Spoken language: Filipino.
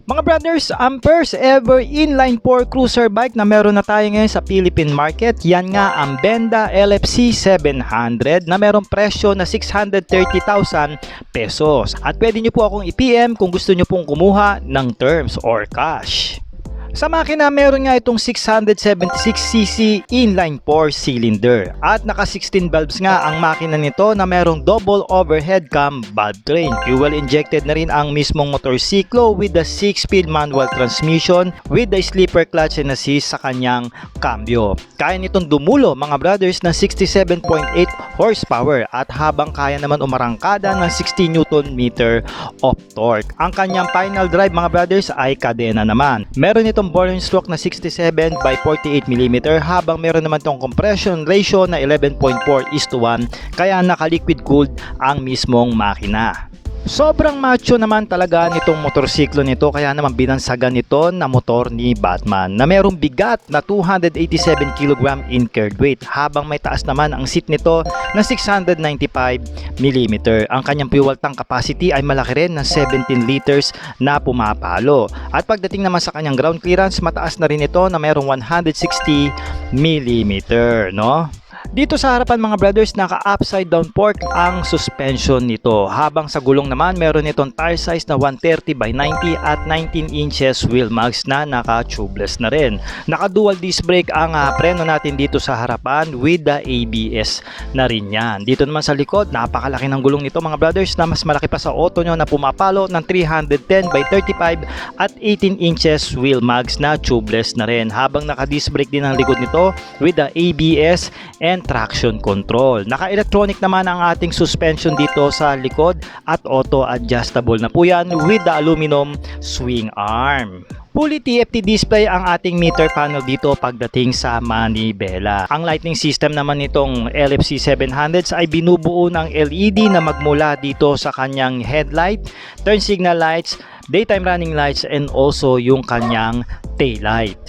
Mga brothers, ang first ever inline 4 cruiser bike na meron na tayo ngayon sa Philippine market, yan nga ang Benda LFC 700 na merong presyo na 630,000 pesos. At pwede nyo po akong i-PM kung gusto nyo pong kumuha ng terms or cash. Sa makina, meron nga itong 676cc inline 4 cylinder at naka 16 valves nga ang makina nito na merong double overhead cam valve train. Fuel injected na rin ang mismong motorsiklo with the 6-speed manual transmission with the sleeper clutch and assist sa kanyang cambio. Kaya nitong dumulo mga brothers ng 67.8 horsepower at habang kaya naman umarangkada ng 60 Nm of torque. Ang kanyang final drive mga brothers ay kadena naman. Meron itong bore stroke na 67 by 48 mm habang meron naman itong compression ratio na 11.4:1 kaya naka-liquid cooled ang mismong makina. Sobrang macho naman talaga nitong motorsiklo nito kaya naman binansagan nito na motor ni Batman na merong bigat na 287 kg in carried weight habang may taas naman ang seat nito na 695 mm. Ang kanyang fuel tank capacity ay malaki rin na 17 liters na pumapalo. At pagdating naman sa kanyang ground clearance, mataas na rin ito na merong 160 mm, no? Dito sa harapan mga brothers, naka upside down fork ang suspension nito. Habang sa gulong naman, meron itong tire size na 130 by 90 at 19 inches wheel mags na naka tubeless na rin. Naka dual disc brake ang preno natin dito sa harapan with the ABS na rin yan. Dito naman sa likod, napakalaki ng gulong nito mga brothers na mas malaki pa sa auto nyo na pumapalo ng 310 by 35 at 18 inches wheel mags na tubeless na rin. Habang naka disc brake din ang likod nito with the ABS and traction control. Naka-electronic naman ang ating suspension dito sa likod at auto-adjustable na po yan with the aluminum swing arm. Fully TFT display ang ating meter panel dito pagdating sa manibela. Ang lighting system naman nitong LFC 700s ay binubuo ng LED na magmula dito sa kanyang headlight, turn signal lights, daytime running lights and also yung kanyang tail light.